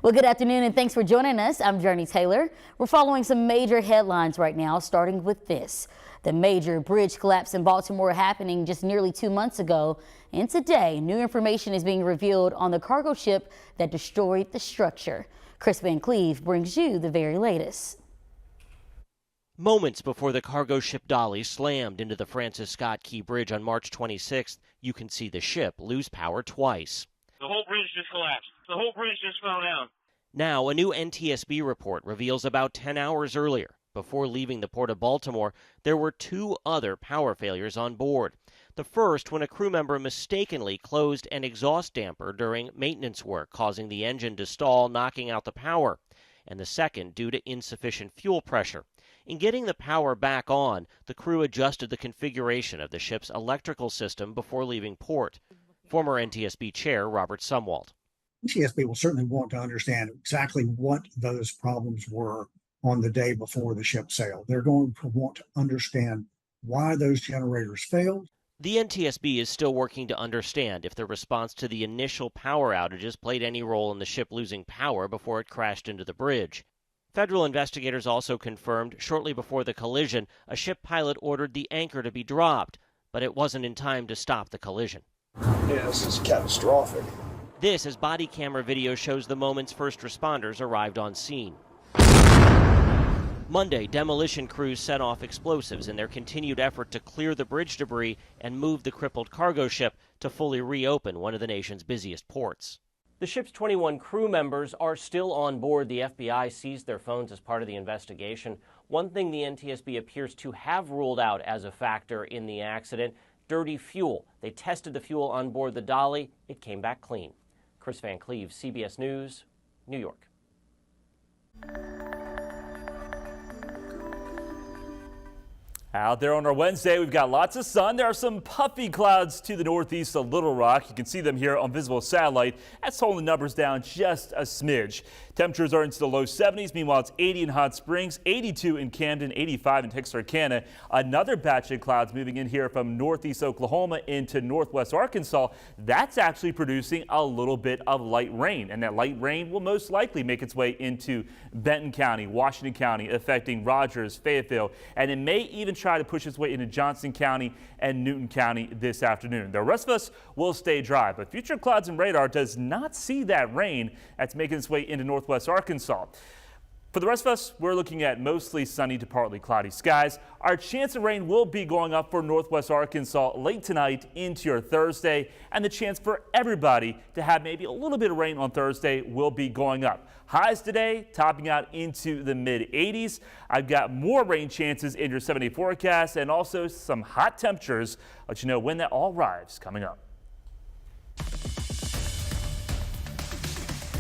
Well, good afternoon and thanks for joining us. I'm Jurnee Taylor. We're following some major headlines right now, starting with this. The major bridge collapse in Baltimore happening just nearly 2 months ago. And today, new information is being revealed on the cargo ship that destroyed the structure. Chris Van Cleve brings you the very latest. Moments before the cargo ship Dolly slammed into the Francis Scott Key Bridge on March 26th, you can see the ship lose power twice. The whole bridge just collapsed. The whole bridge just fell down. Now, a new NTSB report reveals about 10 hours earlier, before leaving the port of Baltimore, there were 2 other power failures on board. The first when a crew member mistakenly closed an exhaust damper during maintenance work, causing the engine to stall, knocking out the power. And the second due to insufficient fuel pressure. In getting the power back on, the crew adjusted the configuration of the ship's electrical system before leaving port. Former NTSB Chair Robert Sumwalt. NTSB will certainly want to understand exactly what those problems were on the day before the ship sailed. They're going to want to understand why those generators failed. The NTSB is still working to understand if the response to the initial power outages played any role in the ship losing power before it crashed into the bridge. Federal investigators also confirmed shortly before the collision, a ship pilot ordered the anchor to be dropped, but it wasn't in time to stop the collision. Yeah, this is catastrophic. This as body camera video shows the moments first responders arrived on scene. Monday, demolition crews set off explosives in their continued effort to clear the bridge debris and move the crippled cargo ship to fully reopen one of the nation's busiest ports. The ship's 21 crew members are still on board. The FBI seized their phones as part of the investigation. One thing the NTSB appears to have ruled out as a factor in the accident: dirty fuel. They tested the fuel on board the Dolly. It came back clean. Chris Van Cleve, CBS News, New York. Out there on our Wednesday, we've got lots of sun. There are some puffy clouds to the northeast of Little Rock. You can see them here on visible satellite. That's holding the numbers down just a smidge. Temperatures are into the low 70s. Meanwhile, it's 80 in Hot Springs, 82 in Camden, 85 in Texarkana. Another batch of clouds moving in here from northeast Oklahoma into northwest Arkansas. That's actually producing a little bit of light rain, and that light rain will most likely make its way into Benton County, Washington County, affecting Rogers, Fayetteville, and it may even try to push its way into Johnson County and Newton County this afternoon. The rest of us will stay dry, but future clouds and radar does not see that rain that's making its way into northwest Arkansas. For the rest of us, we're looking at mostly sunny to partly cloudy skies. Our chance of rain will be going up for northwest Arkansas late tonight into your Thursday, and the chance for everybody to have maybe a little bit of rain on Thursday will be going up. Highs today topping out into the mid 80s. I've got more rain chances in your 7-day forecast and also some hot temperatures. I'll let you know when that all arrives coming up.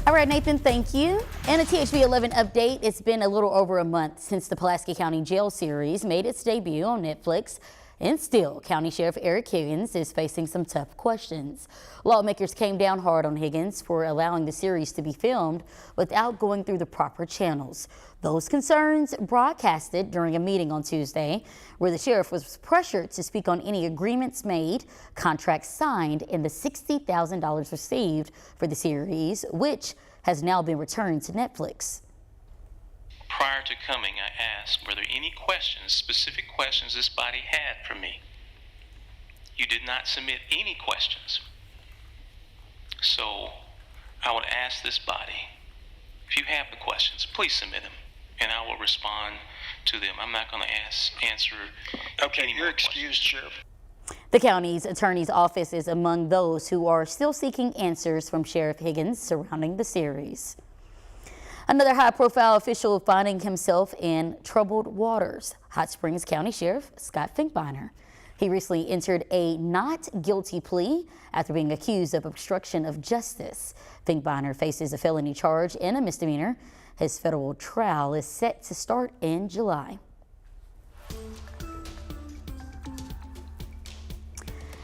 All right, Nathan, thank you. And a THB 11 update. It's been a little over a month since the Pulaski County Jail series made its debut on Netflix. And still, County Sheriff Eric Higgins is facing some tough questions. Lawmakers came down hard on Higgins for allowing the series to be filmed without going through the proper channels. Those concerns broadcasted during a meeting on Tuesday, where the sheriff was pressured to speak on any agreements made, contracts signed, and the $60,000 received for the series, which has now been returned to Netflix. Prior to coming, I asked, were there any questions, specific questions this body had for me? You did not submit any questions. So I would ask this body, if you have the questions, please submit them, and I will respond to them. I'm not going to answer. Okay, you're excused, Sheriff. The county's attorney's office is among those who are still seeking answers from Sheriff Higgins surrounding the series. Another high-profile official finding himself in troubled waters. Hot Springs County Sheriff Scott Finkbeiner. He recently entered a not guilty plea after being accused of obstruction of justice. Finkbeiner faces a felony charge and a misdemeanor. His federal trial is set to start in July.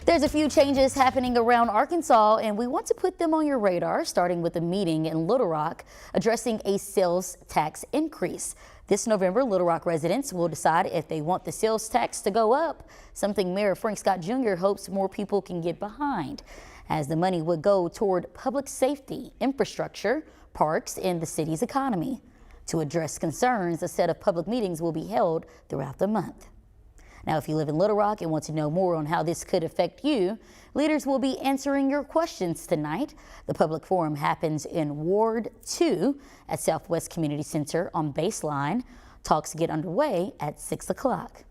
There's a few changes happening around Arkansas, and we want to put them on your radar, starting with a meeting in Little Rock addressing a sales tax increase. This November, Little Rock residents will decide if they want the sales tax to go up, something Mayor Frank Scott Jr. hopes more people can get behind. as the money would go toward public safety, infrastructure, parks, and the city's economy. To address concerns, a set of public meetings will be held throughout the month. Now, if you live in Little Rock and want to know more on how this could affect you, leaders will be answering your questions tonight. The public forum happens in Ward 2 at Southwest Community Center on Baseline. Talks get underway at 6 o'clock.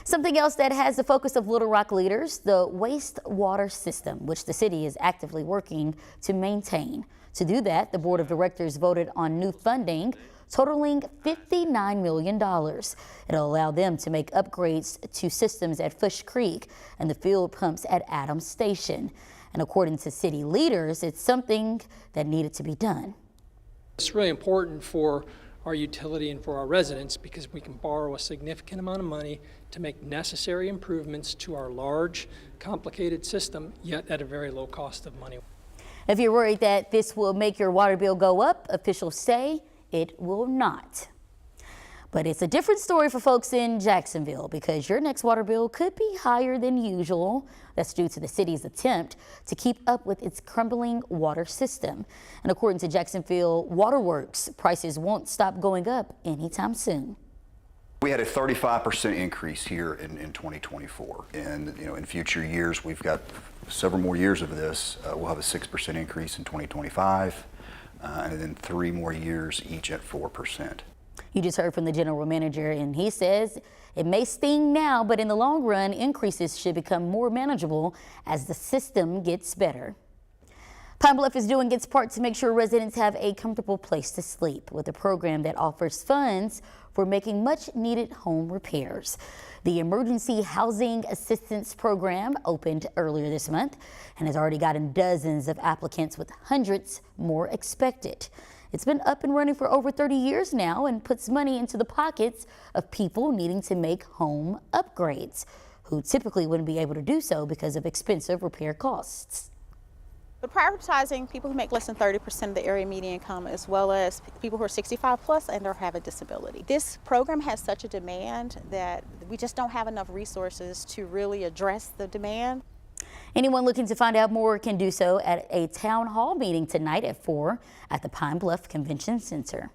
Something else that has the focus of Little Rock leaders, the wastewater system, which the city is actively working to maintain. To do that, the board of directors voted on new funding totaling $59 million. It'll allow them to make upgrades to systems at Fish Creek and the field pumps at Adams Station. And according to city leaders, it's something that needed to be done. It's really important for our utility and for our residents because we can borrow a significant amount of money to make necessary improvements to our large, complicated system, yet at a very low cost of money. If you're worried that this will make your water bill go up, officials say it will not. But it's a different story for folks in Jacksonville because your next water bill could be higher than usual. That's due to the city's attempt to keep up with its crumbling water system. And according to Jacksonville Waterworks, prices won't stop going up anytime soon. We had a 35% increase here in 2024. And in future years, we've got several more years of this. We'll have a 6% increase in 2025, and then 3 more years, each at 4%. You just heard from the general manager, and he says it may sting now, but in the long run, increases should become more manageable as the system gets better. Pine Bluff is doing its part to make sure residents have a comfortable place to sleep with a program that offers funds for making much needed home repairs. The Emergency Housing Assistance Program opened earlier this month and has already gotten dozens of applicants with hundreds more expected. It's been up and running for over 30 years now and puts money into the pockets of people needing to make home upgrades, who typically wouldn't be able to do so because of expensive repair costs. But prioritizing people who make less than 30% of the area median income, as well as people who are 65 plus and or have a disability. This program has such a demand that we just don't have enough resources to really address the demand. Anyone looking to find out more can do so at a town hall meeting tonight at 4 at the Pine Bluff Convention Center.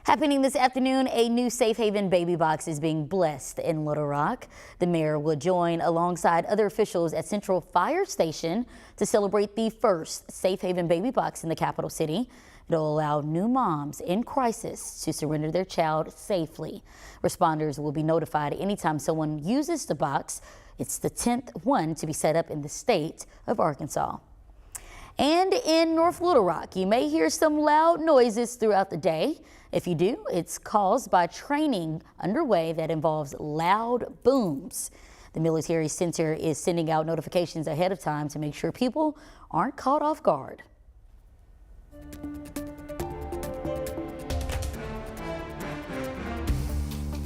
Happening this afternoon, a new Safe Haven baby box is being blessed in Little Rock. The mayor will join alongside other officials at Central Fire Station to celebrate the first Safe Haven baby box in the capital city. It'll allow new moms in crisis to surrender their child safely. Responders will be notified anytime someone uses the box. It's the 10th one to be set up in the state of Arkansas. And in North Little Rock, you may hear some loud noises throughout the day. If you do, it's caused by training underway that involves loud booms. The Military Center is sending out notifications ahead of time to make sure people aren't caught off guard.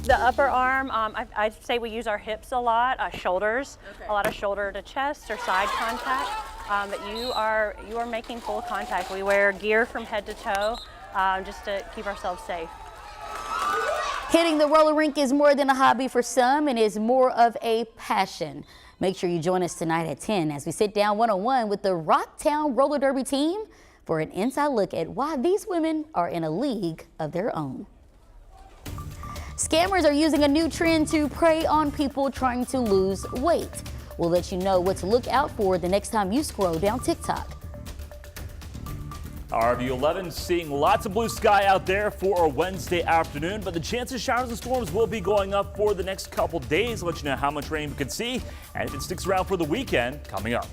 The upper arm, I'd say we use our hips a lot, shoulders, a lot of shoulder to chest or side contact. But you are making full contact. We wear gear from head to toe just to keep ourselves safe. Hitting the roller rink is more than a hobby for some and is more of a passion. Make sure you join us tonight at 10 as we sit down one-on-one with the Rocktown Roller Derby team for an inside look at why these women are in a league of their own. Scammers are using a new trend to prey on people trying to lose weight. We'll let you know what to look out for the next time you scroll down TikTok. RV 11 seeing lots of blue sky out there for a Wednesday afternoon, but the chance of showers and storms will be going up for the next couple days. Let you know how much rain we could see and if it sticks around for the weekend coming up.